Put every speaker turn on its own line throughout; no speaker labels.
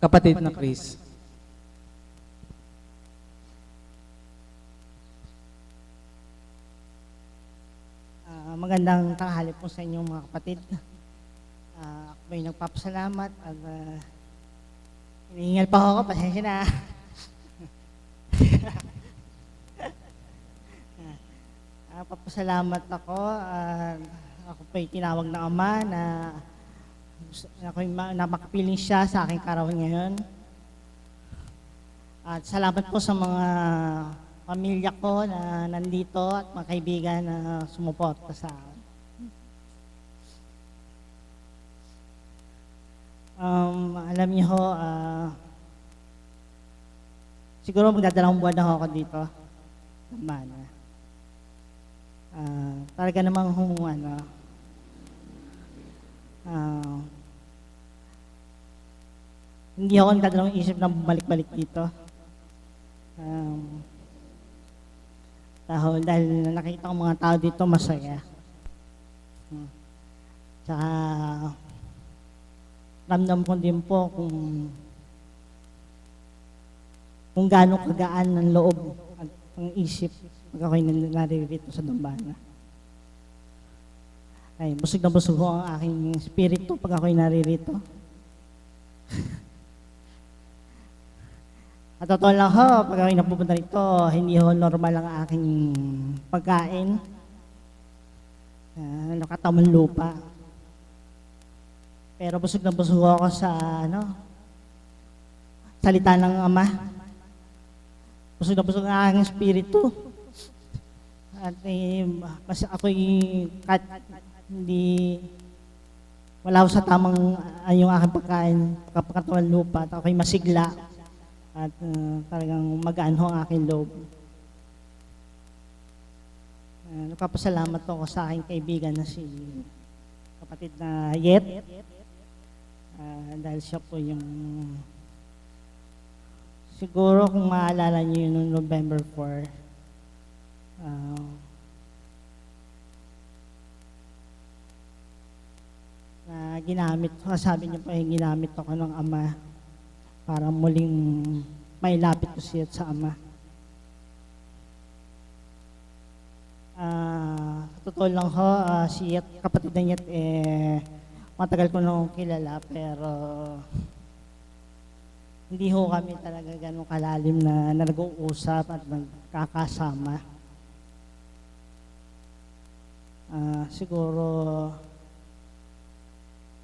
Kapatid na Chris.
Magandang tanghali po sa inyong mga kapatid. Ako may nagpapasalamat at hinihingal pa ako, pasensya na. Papasalamat ako. Ako po'y tinawag ng Ama na makapiling siya sa aking karawang ngayon. At salamat po sa mga pamilya ko na nandito at mga kaibigan na sumuporta sa akin. Alam niyo ho, siguro magdadalawang buwan na ho ako dito. Naman. Talaga namang hindi ako nagdadalawang isip na bumalik-balik dito. Dahil nakita ko mga tao dito masaya. Tsaka ramdam ko din po kung gaano kagaan ng loob at ang isip pag ako'y naririto sa dambana. Ay, busog na busog ho ang aking spirito pag ako'y naririto. At totoo lang ho, pag ako'y napupunta rito, hindi ho normal ang aking pagkain. Nakatamang lupa. Pero busog na busog ako sa salita ng Ama. Busog na busog ang aking spirito. At mas ako'y wala ako sa tamang yung aking pagkain, kapakatawan lupa, at ako'y masigla. At talagang magaan ho ang aking loob. Nagpapasalamat po ako sa aking kaibigan na si kapatid na Yet. Dahil siya po yung siguro kung maalala niyo yung November 4, na ginamit, sabi niyo po yung ginamit ako ng Ama para muling mailapit ko siya sa Ama. Totoo lang ho, si Yet, kapatid na Yet, matagal ko nung kilala, pero hindi ho kami talaga ganun kalalim na nag-uusap at nagkakasama. Siguro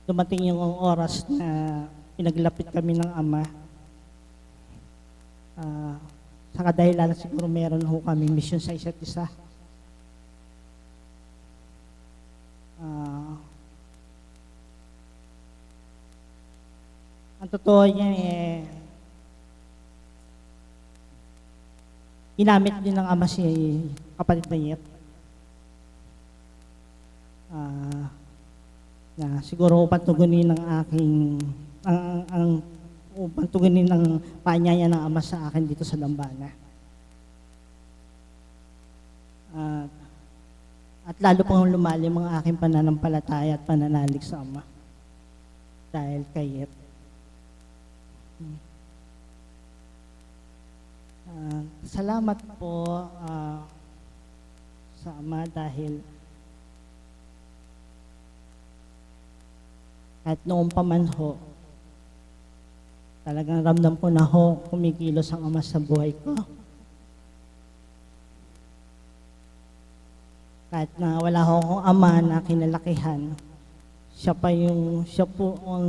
dumating yung oras na pinaglapit kami ng Ama. Sa kadahilan siguro meron ho kami mission sa isa't isa. Ang totoo niya ginamit din ng Ama si kapatid na Yet. Na siguro upang tugunin ng aking upang tugunin ng paanyaya ng Ama sa akin dito sa dambana. At lalo pang lumalim ang aking pananampalataya at pananalig sa Ama dahil kay Yet. Salamat po sa Ama dahil kahit noong pa man ho, talagang ramdam ko na ho, kumikilos ang Ama sa buhay ko. Kahit na wala ho akong Ama na kinalakihan, siya po ang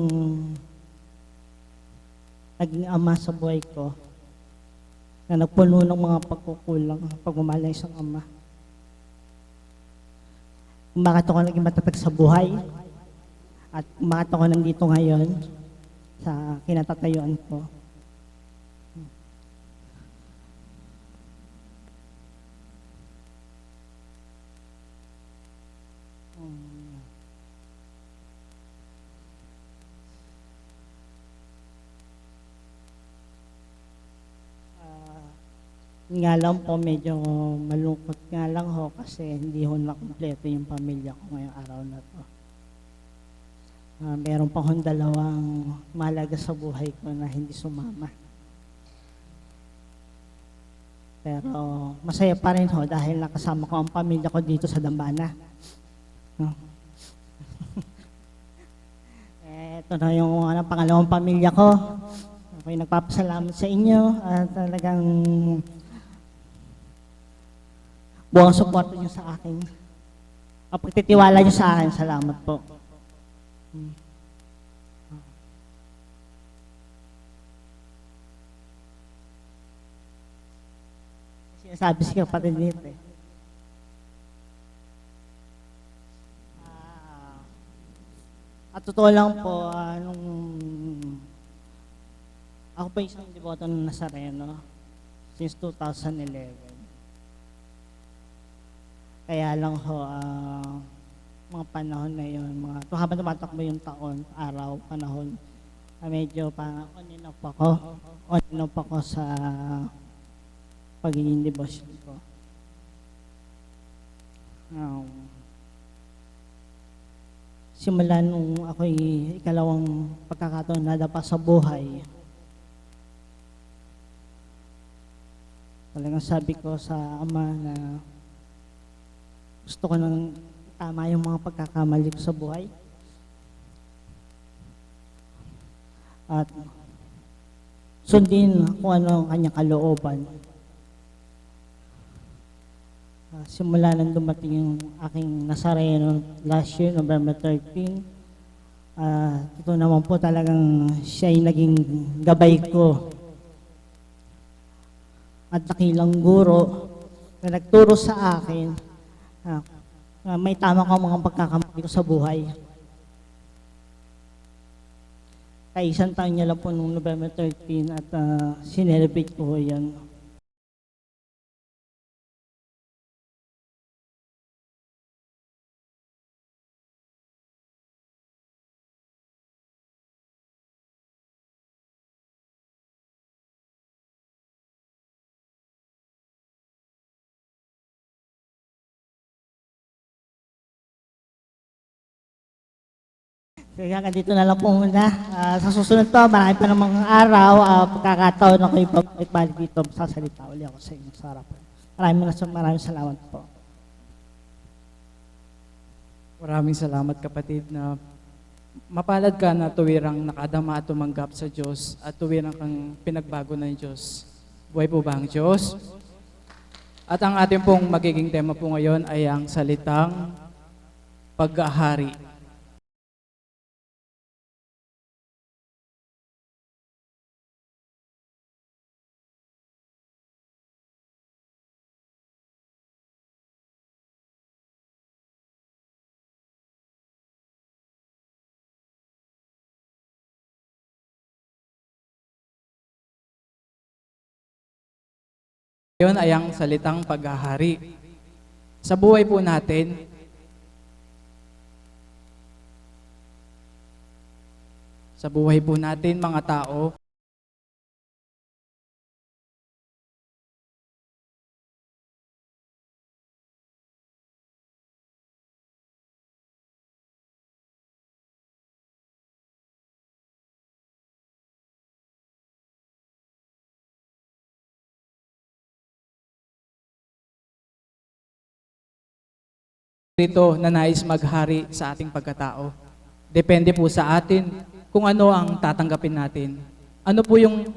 naging Ama sa buhay ko, na nagpuno ng mga pagkukulang, pagmamahal ng isang Ama. Kung bakit ako naging matatag sa buhay, at kung bakit ako nandito ngayon sa kinatatayuan ko. Nga lang po, medyo malungkot nga lang ho kasi hindi ho nakumpleto yung pamilya ko ngayong araw na to. Meron pa akong dalawang mahalaga sa buhay ko na hindi sumama. Pero masaya pa rin ho dahil nakasama ko ang pamilya ko dito sa Dambana. No? Ito na yung pangalawang pamilya ko. Ako'y nagpapasalamat sa inyo at talagang buong suporta niyo sa akin. Ang pagtitiwala niyo sa akin, salamat po. Sinasabi si kapatid dito eh. At totoo lang po, nung ako pa isang deboto ng Nazareno since 2011. Kaya lang ho, mga panahon na yun, habang tumatakbo yung taon, araw, panahon, medyo pa on and off ako sa pagiging devotion ko. Simula nung ako'y ikalawang pagkakataon nadapa sa buhay, talagang sabi ko sa Ama na gusto ko nang tama yung mga pagkakamali ko sa buhay. At sundin kung ano ang kanyang kalooban. Simula nang dumating yung aking Nazareno last year, November 13, ito naman po talagang siya ay naging gabay ko at dakilang guro na nagturo sa akin may tama ko mga pagkakamali ko sa buhay. Kaya isang taon niya lang po noong November 13 at sinelebrate ko yan. Kaya dito na lang po muna. Sa susunod to, marami pa namang araw, pagkakataon ako ibalik dito, sasalita ulit ako sa inyo sa harapan. Maraming salamat po.
Maraming salamat kapatid na mapalad ka na tuwirang nakadama at tumanggap sa Diyos at tuwirang kang pinagbago ng Diyos. Buhay po ba ang Diyos? At ang ating pong magiging tema po ngayon ay ang salitang paghahari. Ngayon ay ang salitang paghahari. Sa buhay po natin, mga tao, rito na nais maghari sa ating pagkatao. Depende po sa atin kung ano ang tatanggapin natin. Ano po yung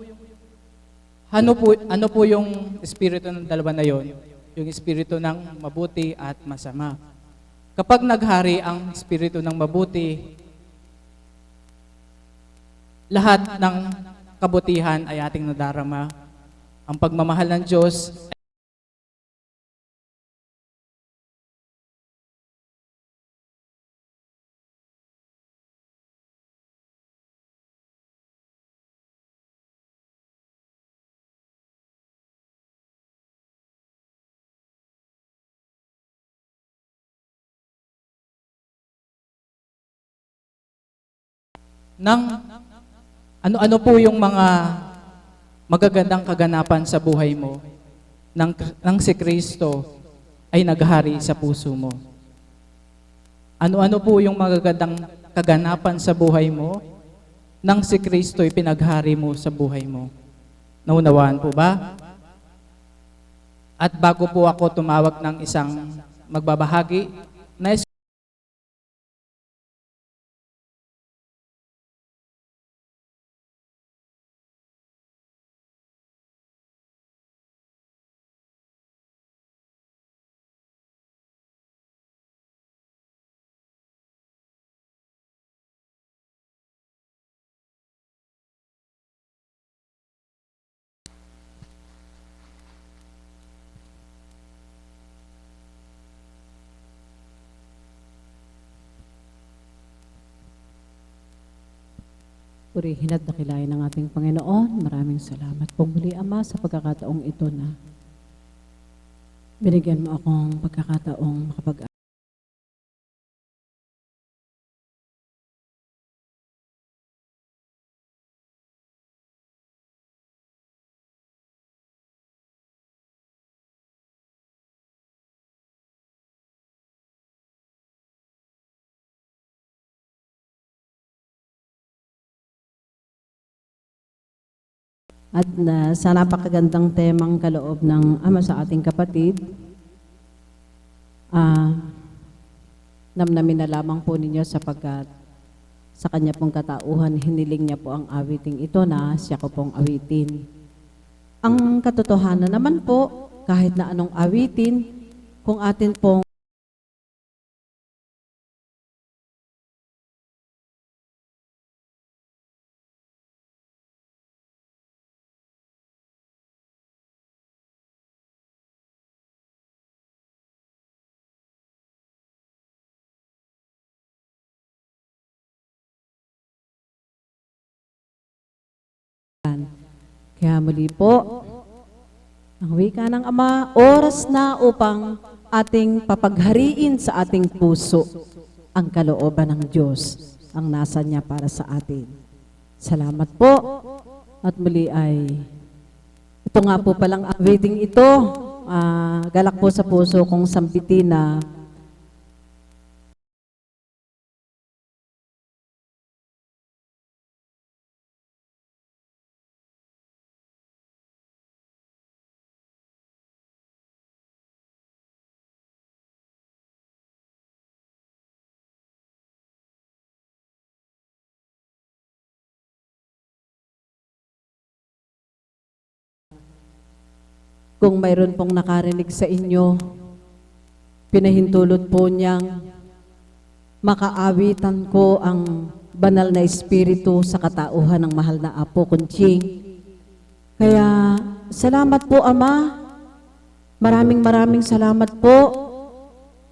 espiritu ng dalawa na yon? Yung espiritu ng mabuti at masama. Kapag naghari ang espiritu ng mabuti, lahat ng kabutihan ay ating nadarama. Ang pagmamahal ng Diyos ng ano-ano po yung mga magagandang kaganapan sa buhay mo nang si Kristo ay naghari sa puso mo. Ano-ano po yung magagandang kaganapan sa buhay mo nang si Kristo'y pinaghari mo sa buhay mo. Naunawaan po ba? At bago po ako tumawag ng isang magbabahagi, nais
Purihin at dakilain ng ating Panginoon. Maraming salamat po muli, Ama, sa pagkakataong ito na binigyan mo akong pagkakataong makapag at sa napakagandang temang kaloob ng Ama sa ating kapatid, namnamin na lamang po ninyo sapagkat sa kanya pong katauhan, hiniling niya po ang awiting ito na siya ko pong awitin. Ang katotohanan naman po, kahit na anong awitin, kung atin pong kaya muli po, ang wika ng Ama, oras na upang ating papaghariin sa ating puso ang kalooban ng Diyos, ang nasa niya para sa atin. Salamat po. At muli ay, ito nga po palang awiting ito, galak po sa puso kong sambitin na kung mayroon pong nakarinig sa inyo, pinahintulot po niyang makaawitan ko ang banal na espiritu sa katauhan ng mahal na Apo Kunching. Kaya salamat po, Ama. Maraming salamat po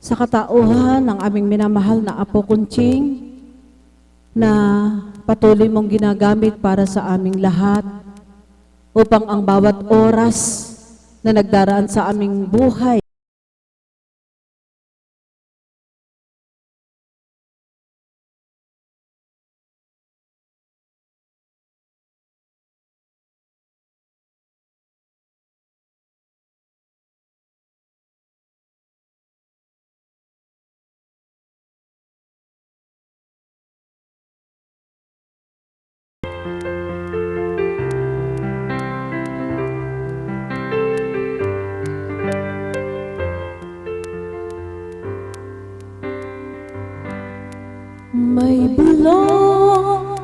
sa katauhan ng aming minamahal na Apo Kunching na patuloy mong ginagamit para sa aming lahat upang ang bawat oras na nagdaraan sa aming buhay may bulong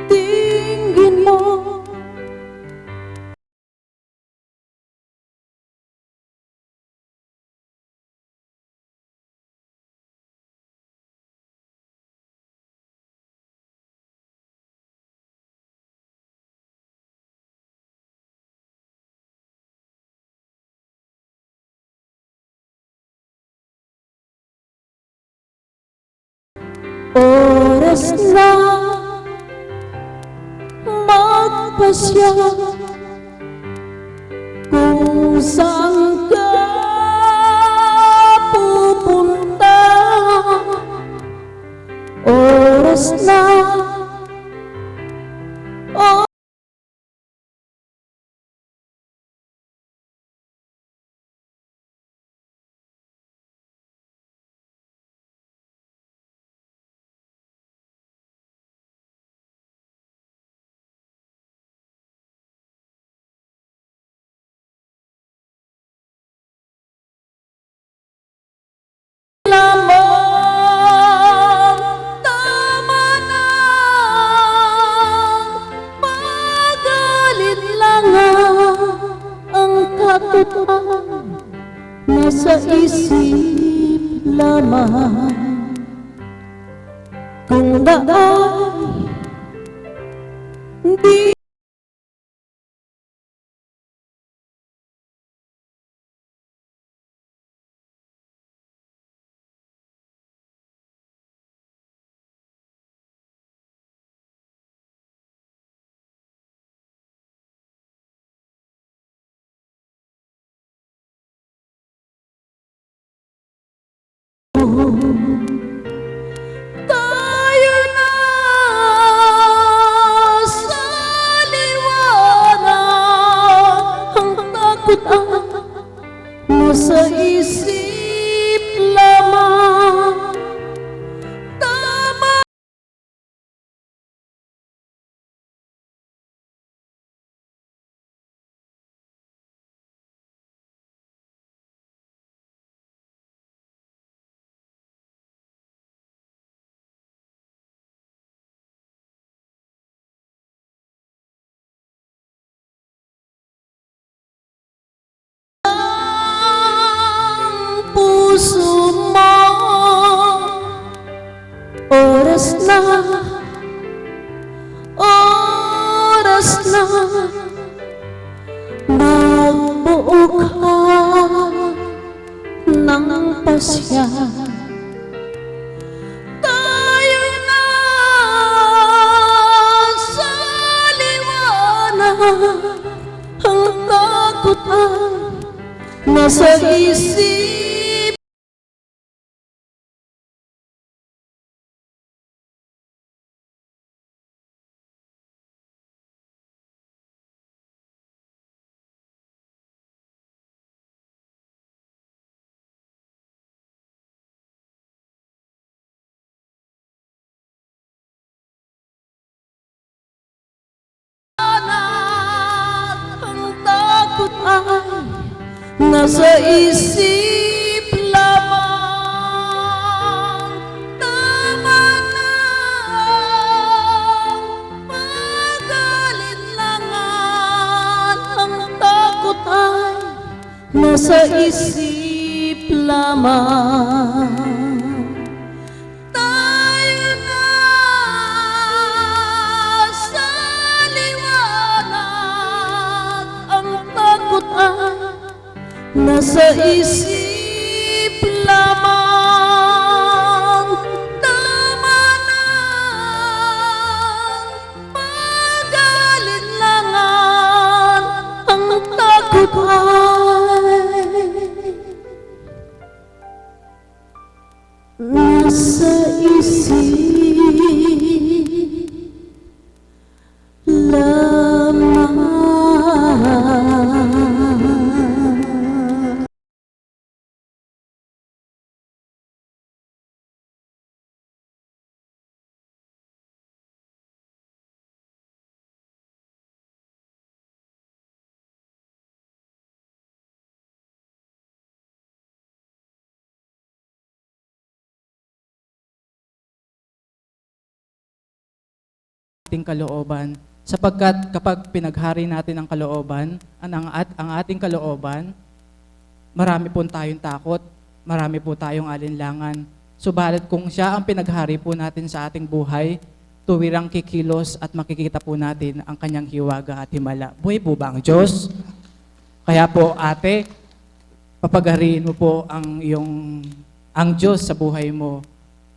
dinggin mo oras na magpasya kung saan ka pupunta. Oras na nasa isip lamang kung daan di tayo na sa liwanag, ang takot ang nasa isip lamang. Tama ang puso mo, oras na, oras na, magbuo ka ng pasya. Tayo na sa liwanag, ang takot ang nasa isip. Ang takot ay nasa isip lamang. Tama na pag-alinlangan, ang takot ay nasa isip lamang. Tayo na sa liwanag, ang takot ay nasa isip lamang. Tama na pag-alinlangan, ang takot ay nasa isip lamang.
Ating kalooban, sapagkat kapag pinaghari natin ang kalooban, ang ating kalooban, marami po tayong takot, marami po tayong alinlangan. Subalit kung siya ang pinaghari po natin sa ating buhay, tuwirang kikilos at makikita po natin ang kanyang hiwaga at himala. Buhay po ba ang Diyos? Kaya po, ate, papagariin mo po ang Diyos sa buhay mo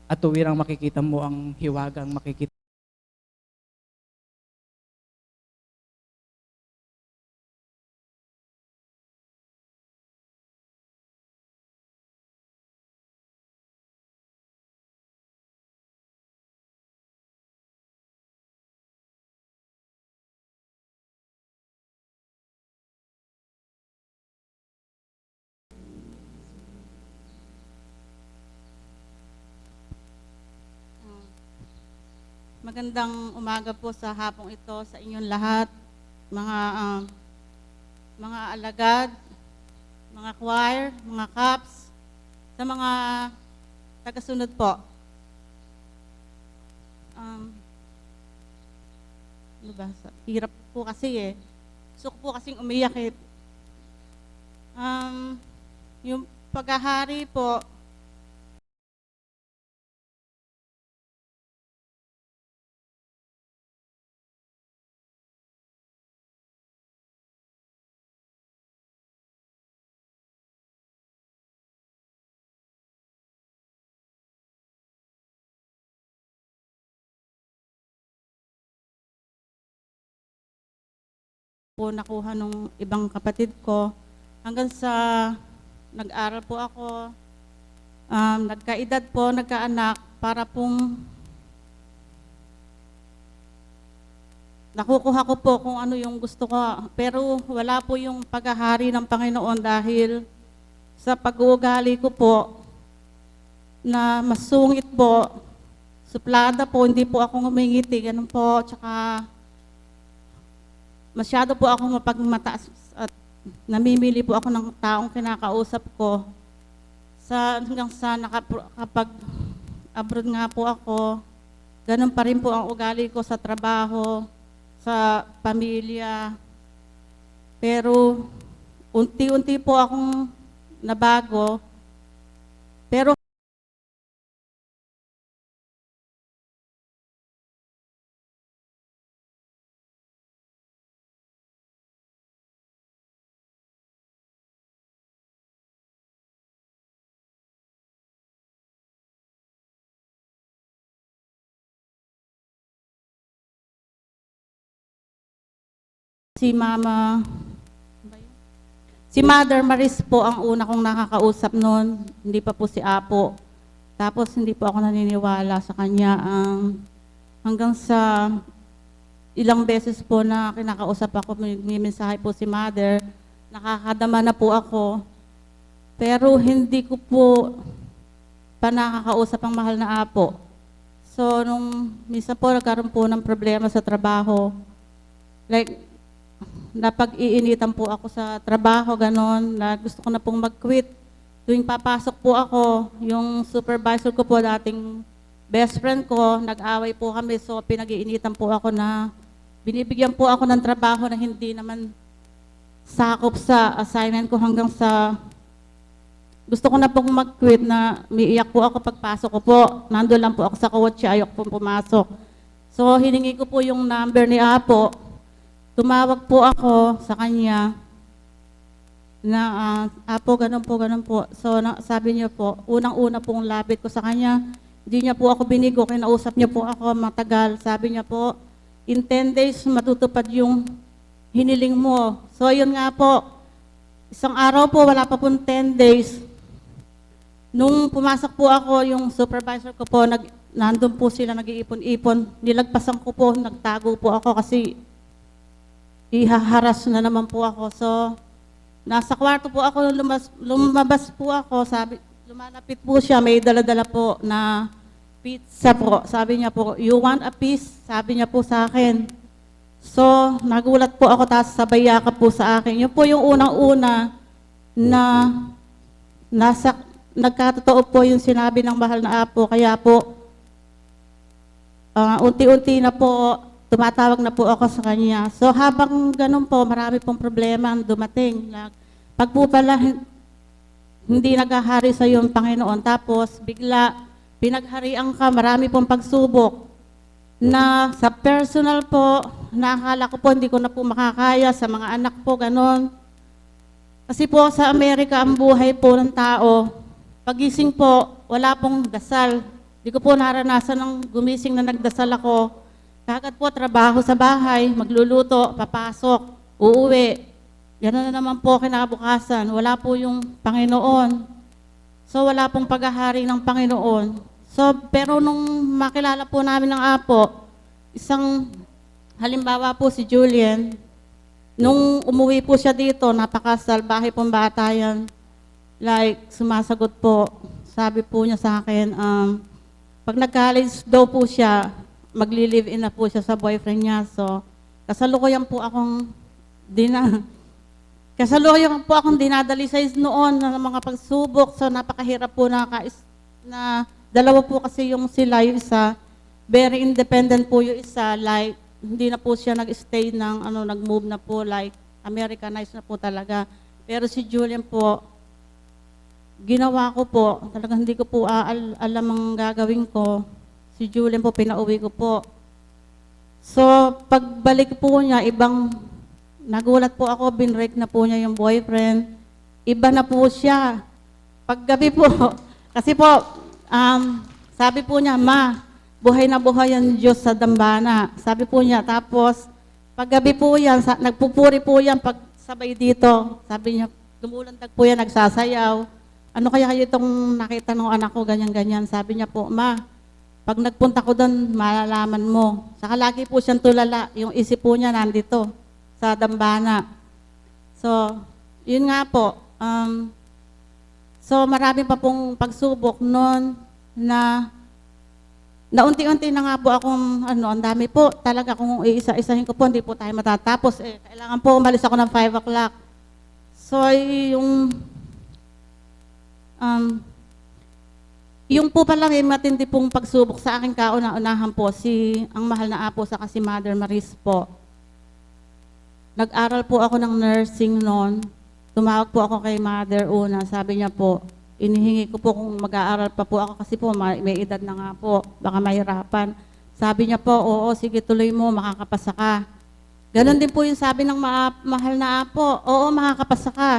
at tuwirang makikita mo ang hiwagang makikita.
Magandang umaga po sa hapong ito sa inyong lahat, mga alagad, mga choir, mga caps, sa mga tagasunod po. Ano ba? Hirap po kasi Gusto ko po kasing umiyak . Yung paghahari po, nakuha nung ibang kapatid ko. Hanggang sa nag-aral po ako, nagkaedad po, nagkaanak, para pong nakukuha ko po kung ano yung gusto ko. Pero wala po yung paghahari ng Panginoon dahil sa pag-uugali ko po na masungit po, suplada po, hindi po ako ngumingiti, ganun po, tsaka masyado po ako mapagmataas at namimili po ako ng taong kinakausap ko. Hanggang sa kapag abroad nga po ako, ganun pa rin po ang ugali ko sa trabaho, sa pamilya. Pero unti-unti po akong nabago. Pero si Mother Maris po ang una kong nakakausap noon, hindi pa po si Apo. Tapos hindi po ako naniniwala sa kanya. Hanggang sa ilang beses po na kinakausap ako, may mensahe po si Mother, nakakadama na po ako. Pero hindi ko po pa nakakausap ang mahal na Apo. So, nung minsan po nagkaroon po ng problema sa trabaho, like, napag-iinitan po ako sa trabaho, ganon, na gusto ko na pong mag-quit. Tuwing papasok po ako, yung supervisor ko po, dating best friend ko, nag-away po kami, so pinag-iinitan po ako na binibigyan po ako ng trabaho na hindi naman sakop sa assignment ko hanggang sa gusto ko na pong mag-quit na umiiyak po ako pagpasok ko po. Nandun lang po ako sa kotse, ayok pong pumasok. So hiningi ko po yung number ni Apo. Tumawag po ako sa kanya na Apo, ganun po. So sabi niya po, unang-una pong lapit ko sa kanya, hindi niya po ako binigo, kinausap niya po ako matagal. Sabi niya po, in 10 days matutupad yung hiniling mo. So yun nga po, isang araw po, wala pa pong 10 days. Nung pumasok po ako, yung supervisor ko po, nandun po sila nag-iipon-ipon. Nilagpasan ko po, nagtago po ako kasi ihaharas na naman po ako. So, nasa kwarto po ako, lumabas po ako, lumalapit po siya, may dala-dala po na pizza po. Sabi niya po, you want a piece? Sabi niya po sa akin. So, nagulat po ako, tapos sabay yakap po sa akin. Yun po yung unang-una na nagkatotoo po yung sinabi ng mahal na Apo. Kaya po, unti-unti na po, tumatawag na po ako sa kanya. So habang ganun po, marami pong problema ang dumating. Pag po pala hindi naghahari sa iyo ang Panginoon, tapos bigla pinagharian ka, marami pong pagsubok na sa personal po, nakakala ko po hindi ko na po makakaya sa mga anak po, ganun. Kasi po sa Amerika, ang buhay po ng tao, pagising po, wala pong dasal. Hindi ko po naranasan ng gumising na nagdasal ako. Kagad po, trabaho sa bahay, magluluto, papasok, uuwi. Gano'n na naman po kinabukasan. Wala po yung Panginoon. So, wala pong paghahari ng Panginoon. So, pero nung makilala po namin ng Apo, isang halimbawa po si Julian, nung umuwi po siya dito, napakasal, bahay pong bata yan. Like, sumasagot po. Sabi po niya sa akin, pag nag-college daw po siya, magli-live-in na po siya sa boyfriend niya. So, kasalukuyan po akong dinadalisay noon ng mga pagsubok. So, napakahirap po na dalawa po kasi yung sila, yung isa, very independent po yung isa, like, hindi na po siya nag-stay nag-move na po, like, Americanized na po talaga. Pero si Julian po, ginawa ko po, talagang hindi ko po alam ang gagawin ko. Si Julian po, pinauwi ko po. So, pagbalik po niya, nagulat po ako, binrake na po niya yung boyfriend. Iba na po siya. Paggabi po, kasi po, sabi po niya, Ma, buhay na buhay ang Diyos sa dambana. Sabi po niya, tapos, paggabi po yan, nagpupuri po yan pag sabay dito. Sabi niya, lumulandag po yan, nagsasayaw. Ano kaya kayo itong nakita ng anak ko, ganyan-ganyan. Sabi niya po, Ma, pag nagpunta ko doon, malalaman mo. Saka lagi po siyang tulala. Yung isip po niya nandito sa dambana. So, yun nga po. So, marami pa pong pagsubok noon na unti-unti na nga po akong, ang dami po. Talaga kung iisa-isahin ko po, hindi po tayo matatapos. Kailangan po umalis ako ng 5 o'clock. So, yung po pala may matindi pong pagsubok sa aking kauna-unahan po, ang mahal na apo sa si Mother Maris po. Nag-aral po ako ng nursing noon. Tumawag po ako kay Mother una. Sabi niya po, inihingi ko po kung mag-aaral pa po ako kasi po may edad na nga po, baka mahirapan. Sabi niya po, oo, sige tuloy mo, makakapasa ka. Ganon din po yung sabi ng mahal na apo, oo, makakapasa ka.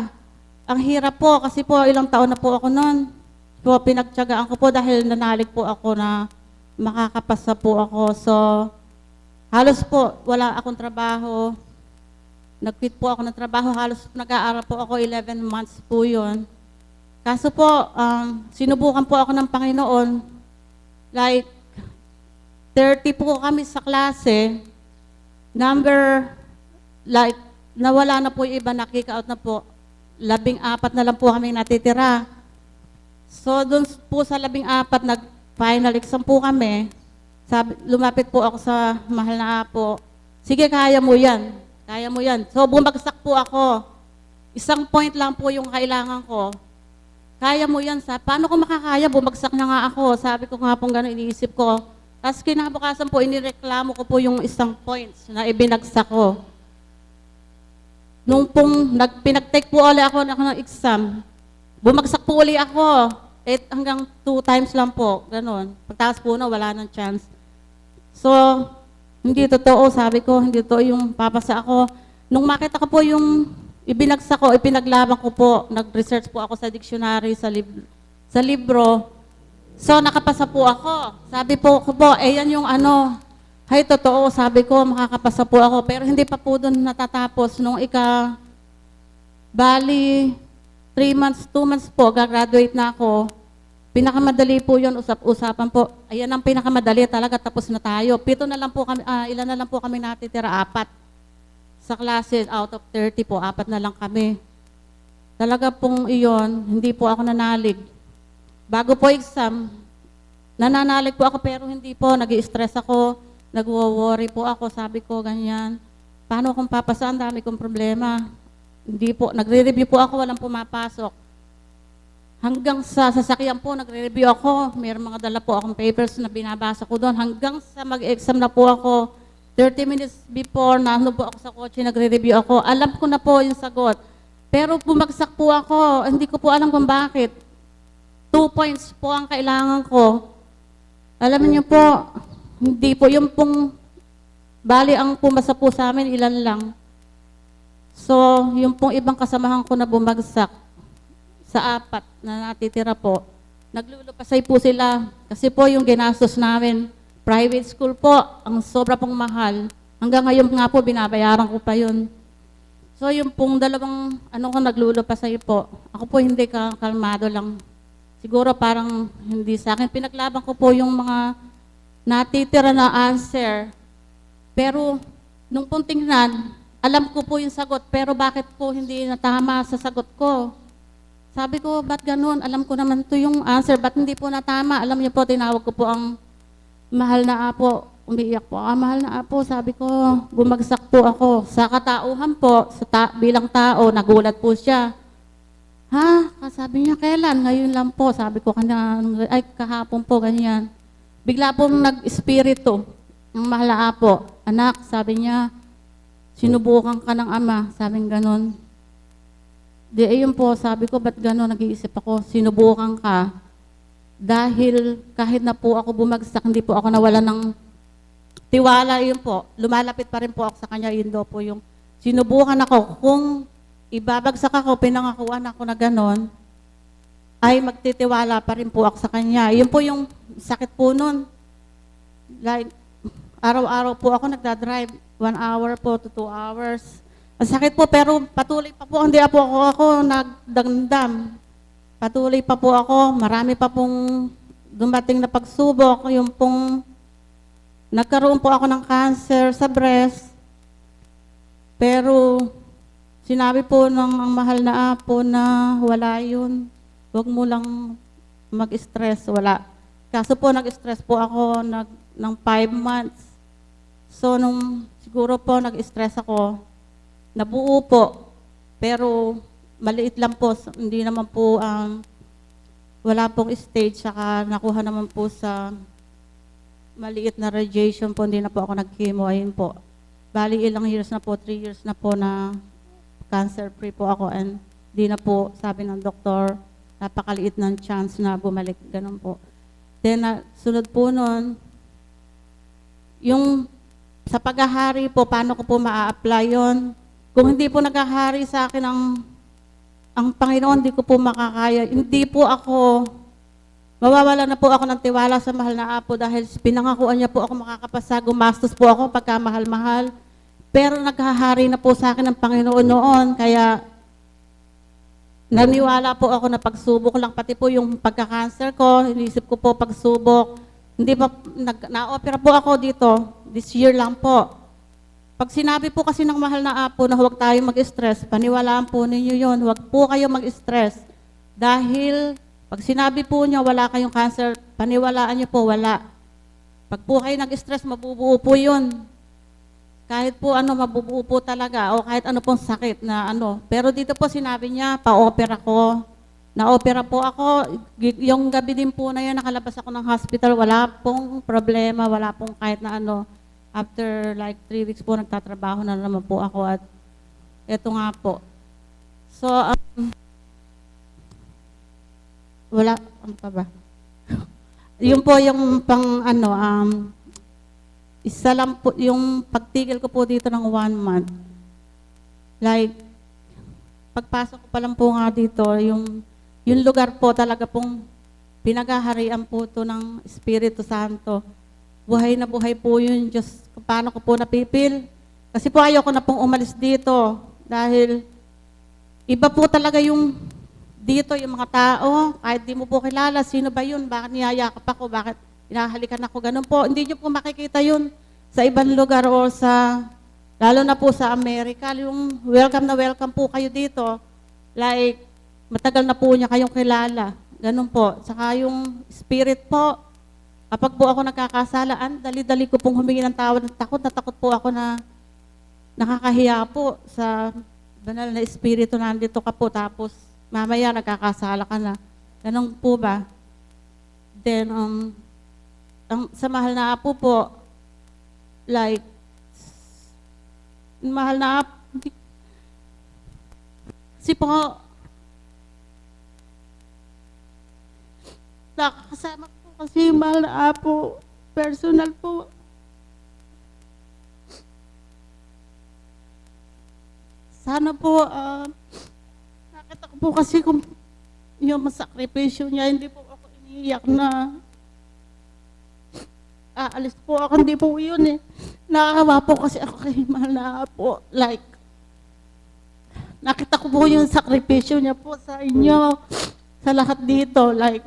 Ang hirap po kasi po ilang taon na po ako noon. Po, pinagtiyagaan ko po dahil nanalig po ako na makakapasa po ako. So, halos po wala akong trabaho. Nag-quit po ako ng trabaho. Halos nag-aaral po ako 11 months po yun. Kaso po, sinubukan po ako ng Panginoon. Like, 30 po kami sa klase. Nawala na po yung iba, nakika-out na po. 14 na lang po kami natitira. So, doon po sa 14, nag-final exam po kami. Lumapit po ako sa mahal na apo. Sige, kaya mo yan. Kaya mo yan. So, bumagsak po ako. 1 point lang po yung kailangan ko. Kaya mo yan. Paano ko makakaya? Bumagsak na nga ako. Sabi ko nga pong gano'n, iniisip ko. Tapos kinabukasan po, inireklamo ko po yung 1 points na ibinagsak ko. Nung pong pinag-take po ulit ako ng exam, bumagsak po uli ako. Hanggang 2 times lang po. Ganon. Pagtaas po na, wala nang chance. So, hindi totoo. Sabi ko, hindi totoo yung papasa ako. Nung makita ko po yung ibinagsak ko, ipinaglaban ko po. Nag-research po ako sa dictionary, sa libro. So, nakapasa po ako. Sabi po ko po, yan yung hay, totoo. Sabi ko, makakapasa po ako. Pero hindi pa po doon natatapos. Nung bali, 3 months, 2 months po, gagraduate na ako. Pinakamadali po yun, usap-usapan po. Ayan ang pinakamadali talaga, tapos na tayo. 7 na lang po kami, ilan na lang po kami natitira, 4. Sa classes, out of 30 po, 4 na lang kami. Talaga pong iyon, hindi po ako nanalig. Bago po exam, nananalig po ako pero hindi po, nag-i-stress ako, nagwo-worry po ako, sabi ko ganyan. Paano kung papasa, ang dami kong problema. Hindi po, nagre-review po ako, walang pumapasok. Hanggang sa sasakyan po, nagre-review ako. Mayroong mga dala po akong papers na binabasa ko doon. Hanggang sa mag-exam na po ako, 30 minutes before, nahulog po ako sa kotse, nagre-review ako. Alam ko na po yung sagot. Pero bumagsak po ako, hindi ko po alam kung bakit. 2 points po ang kailangan ko. Alam niyo po, hindi po, yung pong, bali ang pumasa po sa amin, ilan lang. So, yung pong ibang kasamahan ko na bumagsak sa 4 na natitira po, naglulupasay po sila. Kasi po yung ginastos namin, private school po, ang sobra pong mahal. Hanggang ngayon nga po, binabayaran ko pa yun. So, yung pong dalawang, ko naglulupasay po, ako po hindi kalmado lang. Siguro parang hindi sa akin. Pinaglaban ko po yung mga natitira na answer. Pero, nung pong tingnan, alam ko po yung sagot, pero bakit po hindi natama sa sagot ko? Sabi ko, ba't ganun? Alam ko naman to yung answer, ba't hindi po natama? Alam niyo po, tinawag ko po ang mahal na apo. Umiiyak po, mahal na apo. Sabi ko, bumagsak po ako. Sa katauhan po, bilang tao, nagulat po siya. Ha? Sabi niya, kailan? Ngayon lang po. Sabi ko, kahapon po, ganyan. Bigla pong nag-espiritu, ang mahal na apo. Anak, sabi niya, sinubukan ka ng ama, sabing ganon. Di, ayun po, sabi ko, ba't gano'n, nag-iisip ako, sinubukan ka. Dahil kahit na po ako bumagsak, hindi po ako nawala ng tiwala, yun po. Lumalapit pa rin po ako sa kanya, yun daw po yung sinubukan ako. Kung ibabagsak ako, pinangakuan ako na gano'n, ay magtitiwala pa rin po ako sa kanya. Yun po yung sakit po nun. Like, araw-araw po ako nagdadrive, 1 hour po to 2 hours. Ang sakit po, pero patuloy pa po, hindi po ako nagdamdam. Patuloy pa po ako, marami pa pong dumating na pagsubok, yung pong nagkaroon po ako ng cancer sa breast. Pero sinabi po ng ang mahal na apo na wala yun. Huwag mo lang mag-stress, wala. Kaso po nag-stress po ako ng 5 months. So siguro po nag-stress ako, nabuo po, pero maliit lang po, hindi naman po, wala pong stage, saka nakuha naman po sa maliit na radiation po, hindi na po ako nag-chemo, ayun po. Bali ilang years na po, 3 years na po na cancer-free po ako, and di na po, sabi ng doktor, napakaliit ng chance na bumalik, ganun po. Then, sunod po nun, yung sa paghahari po, paano ko po maa-apply yun? Kung hindi po naghahari sa akin ang Panginoon, hindi ko po makakaya. Hindi po ako, mawawala na po ako ng tiwala sa mahal na apo dahil pinangakuan niya po ako makakapasa, gumastos po ako pagka mahal-mahal. Pero naghahari na po sa akin ng Panginoon noon, kaya naniwala po ako na pagsubok lang, pati po yung pagka-cancer ko, inisip ko po pagsubok. Hindi pa, na-opera po ako dito, this year lang po. Pag sinabi po kasi ng mahal na apo na huwag tayo mag-stress, paniwalaan po ninyo yun, huwag po kayo mag-stress. Dahil pag sinabi po niya wala kayong cancer, paniwalaan niyo po wala. Pag po kayo nag-stress, mabubuo po yun. Kahit po mabubuo po talaga, o kahit ano pong sakit na ano. Pero dito po sinabi niya, pa-opera ko. Na-opera po ako, yung gabi din po na yan, nakalabas ako ng hospital, wala pong problema, wala pong kahit na ano. After like 3 weeks po, nagtatrabaho na naman po ako at eto nga po. So, wala, ano pa ba? Yun po yung pang isa lang po, yung pagtigil ko po dito ng 1 month. Like, pagpasok ko pa lang po nga dito, yung lugar po talaga pong pinaghaharian po to ng Espiritu Santo. Buhay na buhay po yun, Diyos, paano ko po napipil. Kasi po ayoko na pong umalis dito dahil iba po talaga yung dito, yung mga tao, kahit di mo po kilala, sino ba yun, bakit niyayakap ako, bakit inahalikan ako, ganun po. Hindi nyo po makikita yun sa ibang lugar o lalo na po sa Amerika, yung welcome na welcome po kayo dito. Like, matagal na po niya kayong kilala. Ganun po. Saka yung spirit po, kapag po ako nagkakasalaan, dali-dali ko pong humingi ng tawad. Takot na takot po ako na nakakahiya po sa banal na espiritu na nandito ka po. Tapos mamaya nagkakasala ka na. Ganun po ba? Then, sa mahal na apo po, like, mahal na apo, kasi po, nakakasama po kasi yung mahal na apo, personal po. Sana po, nakita ko po kasi kung yung masakripisyo niya, hindi po ako iniiyak na aalis po ako, hindi po yun eh. Nakakawa po kasi ako kay mahal na apo. Like, nakita ko po yung sakripisyo niya po sa inyo, sa lahat dito. Like,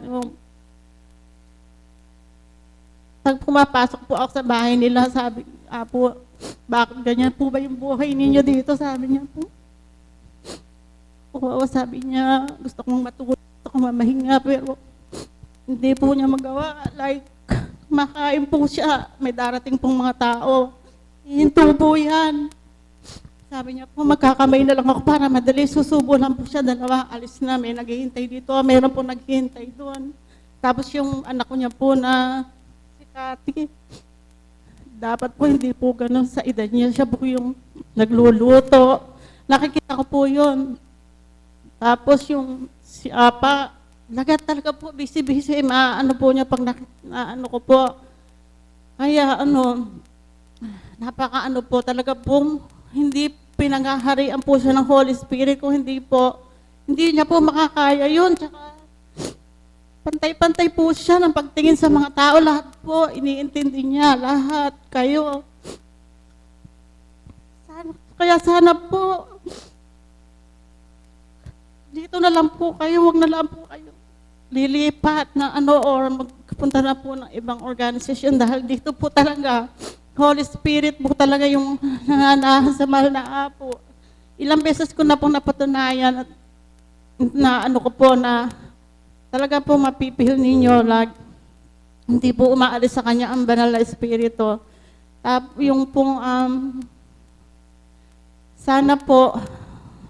pag pumapasok po ako sa bahay nila, sabi, apo, bakit ganyan po ba yung buhay ninyo dito? Sabi niya po. Oo, sabi niya, gusto kong matulog, gusto kong mamahinga, pero hindi po niya magawa. Like, makain po siya, may darating pong mga tao. Hinto po yan. Sabi niya po, magkakamay na lang ako para madali. Susubo lang po siya, 2, alis na. May naghihintay dito, mayroon po naghihintay doon. Tapos yung anak ko niya po na si Cathy, dapat po hindi po ganun sa edad niya. Siya po yung nagluluto. Nakikita ko po yun. Tapos yung si Apa, lagat talaga po, busy-busy, ano po niya pag ano ko po. Kaya napaka po talaga pong hindi pinanghaharian po siya ng Holy Spirit kung hindi po, hindi niya po makakaya yun. Tsaka pantay-pantay po siya ng pagtingin sa mga tao, lahat po, iniintindi niya, lahat, kayo. Sana po, dito na lang po kayo, wag na lang po kayo lilipat na or magpunta na po ng ibang organisasyon dahil dito po talaga, Holy Spirit po talaga yung nananahan sa mahal na Apo. Ilang beses ko na pong napatunayan at na ko po na talaga po mapipil ninyo, like, hindi po umaalis sa kanya ang banal na Espiritu. Yung pong, sana po,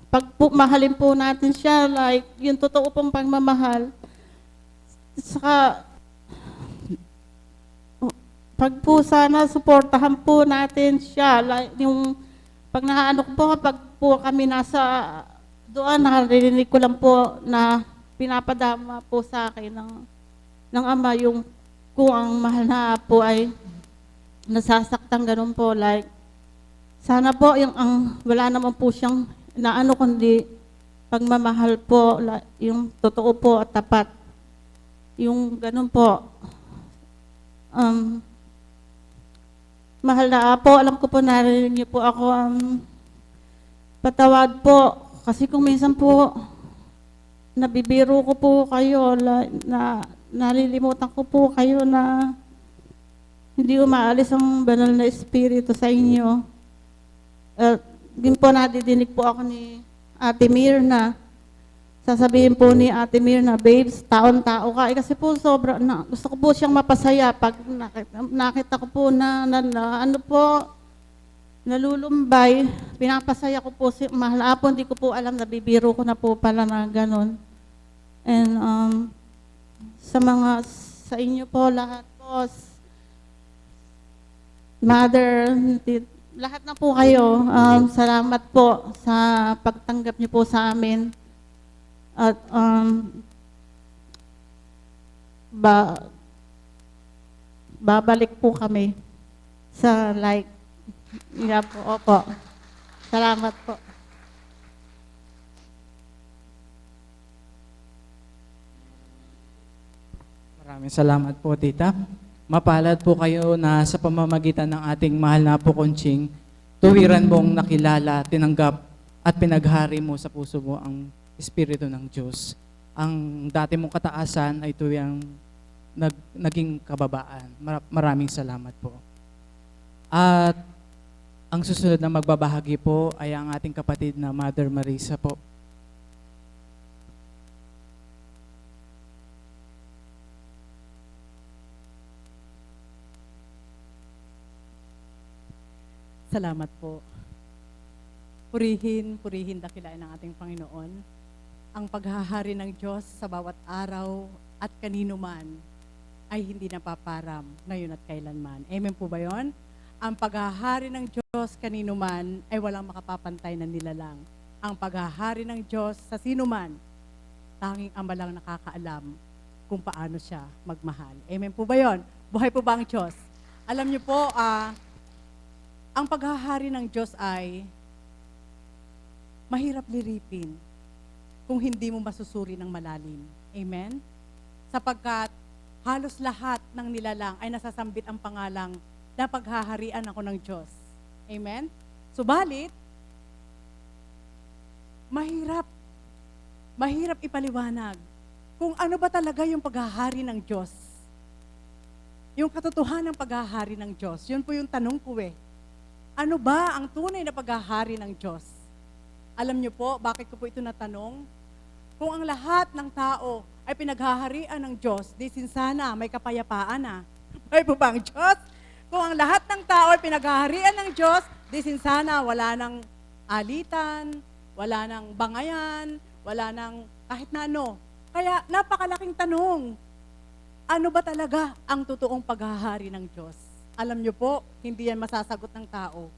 pag po mahalin po natin siya, like, yung totoo pong pagmamahal, saka, pag po sana suportahan po natin siya, like, yung, pag pag po kami nasa doon, naririnig ko lang po na pinapadama po sa akin ng Ama, yung kung ang mahal na Apo ay nasasaktan, ganun po, like, sana po yung wala naman po siyang kundi pagmamahal po, yung totoo po at tapat. Yung ganun po, mahal na Apo, alam ko po narinig niyo po ako, patawad po, kasi kung minsan po, nabibiro ko po kayo, na nalilimutan ko po kayo na hindi umaalis ang banal na Espiritu sa inyo. Din po nadidinig po ako ni Ate Mirna. Sasabihin po ni Ate Mirna, babes, taon-tao ka. Kasi po gusto ko po siyang mapasaya pag nakita ko po na nalulumbay, pinapasaya ko po si mahal Apo, hindi ko po alam, nabibiro ko na po pala na gano'n. And sa inyo po, lahat po, Mother, lahat na po kayo, salamat po sa pagtanggap niyo po sa amin. At babalik po kami sa yeah po, opo. Salamat po.
Maraming salamat po, Tita. Mapalad po kayo na sa pamamagitan ng ating mahal na Apo Conching, tuwiran mong nakilala, tinanggap, at pinaghari mo sa puso mo ang Espiritu ng Diyos. Ang dati mong kataasan ay tuwirang naging kababaan. Maraming salamat po. At ang susunod na magbabahagi po ay ang ating kapatid na Mother Marisa po.
Salamat po. Purihin dakilain ng ating Panginoon. Ang paghahari ng Diyos sa bawat araw at kanino man ay hindi napaparam ngayon at kailanman. Amen po ba yun? Ang paghahari ng Diyos kanino man ay walang makapapantay na nilalang. Ang paghahari ng Diyos sa sino man, tanging Ama lang nakakaalam kung paano siya magmahal. Amen po ba yun? Buhay po ba ang Diyos? Alam niyo po, ang paghahari ng Diyos ay mahirap liripin kung hindi mo masusuri ng malalim. Amen? Sapagkat halos lahat ng nilalang ay nasasambit ang pangalang na paghaharian ako ng Diyos. Amen? Subalit, mahirap ipaliwanag kung ano ba talaga yung paghahari ng Diyos. Yung katotohanan ng paghahari ng Diyos, yun po yung tanong ko eh. Ano ba ang tunay na paghahari ng Diyos? Alam niyo po, bakit ko po ito natanong? Kung ang lahat ng tao ay pinaghaharian ng Diyos, di sana may kapayapaan na. May po ba ang Diyos? Kung ang lahat ng tao ay pinaghaharian ng Diyos, di sana wala ng alitan, wala ng bangayan, wala ng kahit na ano. Kaya napakalaking tanong, ano ba talaga ang totoong paghahari ng Diyos? Alam niyo po, hindi yan masasagot ng tao,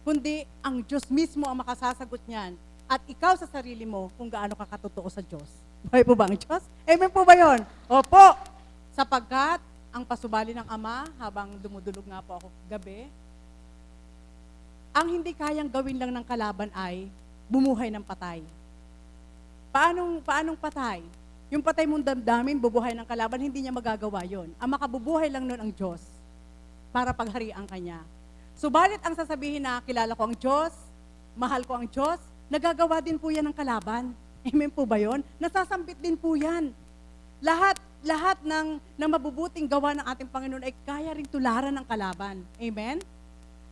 kundi ang Diyos mismo ang makasasagot niyan. at ikaw sa sarili mo kung gaano ka katotoo sa Diyos. Buhay po ba ang Diyos? Amen po ba yun? Opo, sapagkat ang pasubali ng Ama, habang dumudulog nga po ako gabi, ang hindi kayang gawin lang ng kalaban ay bumuhay ng patay. Paanong patay? Yung patay mong damdamin, bubuhay ng kalaban, hindi niya magagawa yon. Ang makabubuhay lang nun ang Diyos para pagharian kanya. Subalit ang sasabihin na kilala ko ang Diyos, mahal ko ang Diyos, nagagawa din po yan ng kalaban. Amen po ba yun? Nasasambit din po yan. Lahat ng mabubuting gawa ng ating Panginoon ay kaya ring tularan ng kalaban. Amen?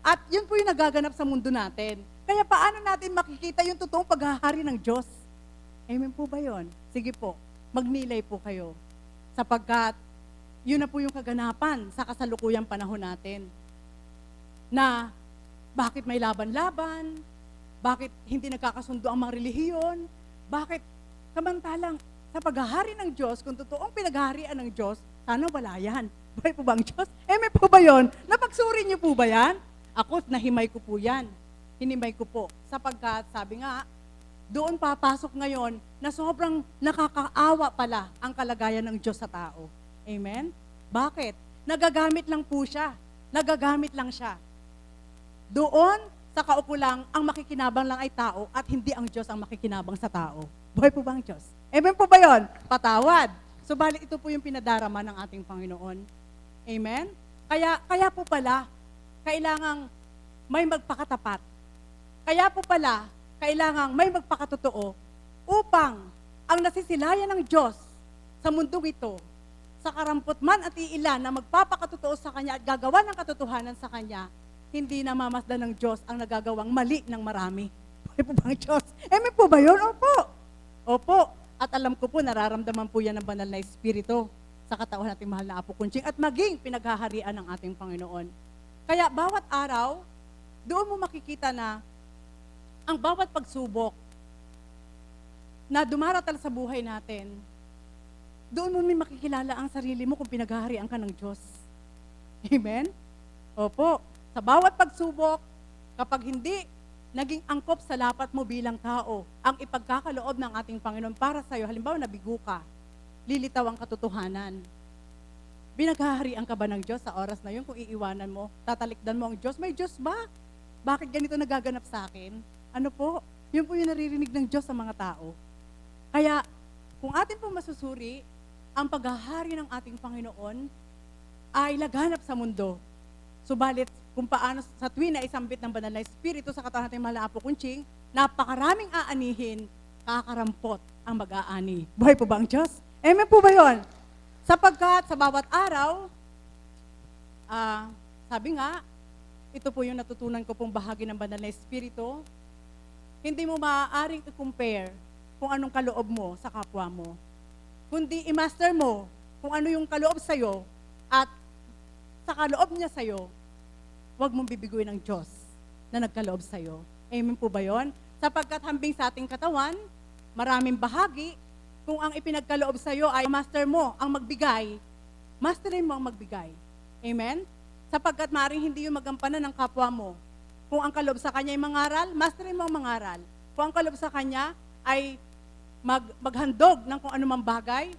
At yun po yung nagaganap sa mundo natin. Kaya paano natin makikita yung totoong paghahari ng Diyos? Amen po ba yun? Sige po, magnilay po kayo. Sapagkat yun na po yung kaganapan sa kasalukuyang panahon natin. Na bakit may laban-laban? Bakit hindi nagkakasundo ang mga relihiyon? Bakit samantalang sa paghahari ng Diyos, kung totoong pinaghaharian ng Diyos, sana wala yan. Buhay po ba ang Diyos? Amen po ba yun? Napagsuri niyo po ba yan? Ako, nahimay ko po yan. Hinimay ko po. Sapagkat, sabi nga, doon papasok ngayon na sobrang nakakaawa pala ang kalagayan ng Diyos sa tao. Amen? Bakit? Nagagamit lang po siya. Nagagamit lang siya. Doon, sa kaukulang, ang makikinabang lang ay tao at hindi ang Diyos ang makikinabang sa tao. Buhay po ba ang Diyos? Amen po ba yun? Patawad. Subalit ito po yung pinadarama ng ating Panginoon. Amen? Kaya po pala, kailangang may magpakatapat. Kaya po pala, kailangang may magpakatotoo upang ang nasisilayan ng Diyos sa mundong ito, sa karampot man at iilan na magpapakatotoo sa Kanya at gagawa ng katotohanan sa Kanya, hindi namamasdan ng Diyos ang nagagawang mali ng marami. Buhay po ba ang Diyos? Amen po ba yun? Opo. Opo. At alam ko po, nararamdaman po yan ng banal na Espiritu sa katawan nating mahal na Apo Kunching at maging pinaghaharian ng ating Panginoon. Kaya bawat araw, doon mo makikita na ang bawat pagsubok na dumaratal sa buhay natin, doon mo may makikilala ang sarili mo kung pinaghaharian ka ng Diyos. Amen? Opo. Sa bawat pagsubok, kapag hindi naging angkop sa lapat mo bilang tao, ang ipagkakaloob ng ating Panginoon para sa iyo, halimbawa nabigo ka, lilitaw ang katotohanan. Binaghaharian ka ba ng Diyos sa oras na yun? Kung iiwanan mo, tatalikdan mo ang Diyos, may Diyos ba? Bakit ganito nagaganap sa akin? Ano po? Yun po yung naririnig ng Diyos sa mga tao. Kaya, kung atin po masusuri, ang paghahari ng ating Panginoon ay laganap sa mundo. Subalit, kung paano sa tuwin na isambit ng banal na Espiritu sa katawan natin mahal na Apo Kunching, napakaraming aanihin, kakarampot ang mag-aani. Buhay po ba ang Diyos? Amen po ba yun? Sapagkat sa bawat araw, sabi nga, ito po yung natutunan ko pong bahagi ng banal na Espiritu, hindi mo maaaring i-compare kung anong kaloob mo sa kapwa mo. Kundi i-master mo kung ano yung kaloob sa'yo at sa kaloob niya sa'yo, huwag mong bibiguin ng Diyos na nagkaloob sa'yo. Amen po ba yun? Sapagkat hambing sa ating katawan, maraming bahagi, kung ang ipinagkaloob sa'yo ay master mo ang magbigay, masterin mo ang magbigay. Amen? Sapagkat maaaring hindi yung magampanan ng kapwa mo. Kung ang kaloob sa kanya ay mangaral, masterin mo ang mangaral. Kung ang kaloob sa kanya ay maghandog ng kung anumang bagay,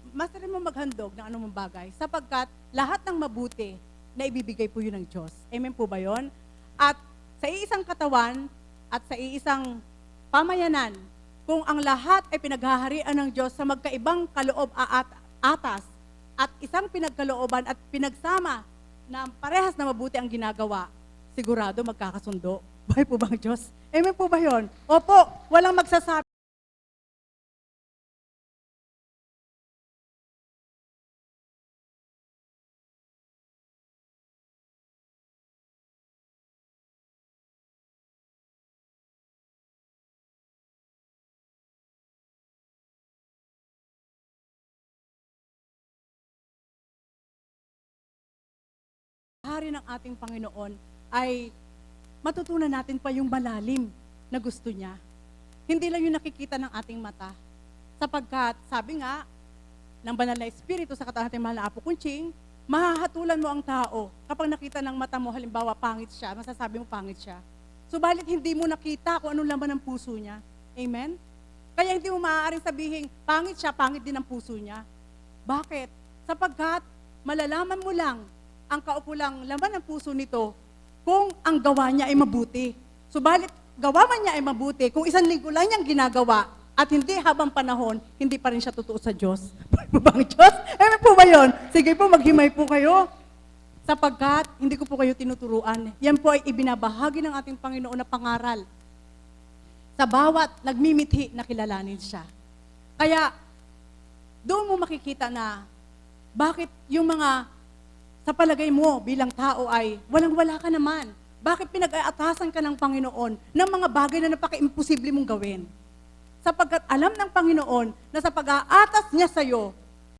masterin mo maghandog ng anumang bagay. Sapagkat lahat ng mabuti na ibibigay po yun ng Diyos. Amen po ba yun? At sa iisang katawan at sa iisang pamayanan, kung ang lahat ay pinaghaharian ng Diyos sa magkaibang kaloob at atas at isang pinagkalooban at pinagsama na parehas na mabuti ang ginagawa, sigurado magkakasundo. Buhay po ba ang Diyos? Amen po ba yun? Opo, walang magsasabi. Hari ng ating Panginoon ay matutunan natin pa yung malalim na gusto niya. Hindi lang yung nakikita ng ating mata. Sapagkat, sabi nga, ng banal na Espiritu sa katawan natin mahal na Apo Kunching, mahahatulan mo ang tao. Kapag nakita ng mata mo, halimbawa, pangit siya, masasabi mo pangit siya. Subalit hindi mo nakita kung anong laman ng puso niya. Amen? Kaya hindi mo maaaring sabihin, pangit siya, pangit din ang puso niya. Bakit? Sapagkat malalaman mo lang ang kaukulang laman ng puso nito kung ang gawa niya ay mabuti. Subalit, gawa man niya ay mabuti, kung 1 linggo lang niyang ginagawa at hindi habang panahon, hindi pa rin siya totoo sa Diyos. Pwede ba ang Diyos? Po ba yun? Sige po, maghimay po kayo. Sapagkat hindi ko po kayo tinuturuan. Yan po ay ibinabahagi ng ating Panginoon na pangaral. Sa bawat nagmimithi na kilalanin siya. Kaya, doon mo makikita na bakit yung mga sa palagay mo bilang tao ay walang-wala ka naman. Bakit pinag-aatasan ka ng Panginoon ng mga bagay na napaka-imposible mong gawin? Sapagkat alam ng Panginoon na sa pag-aatas niya sa'yo,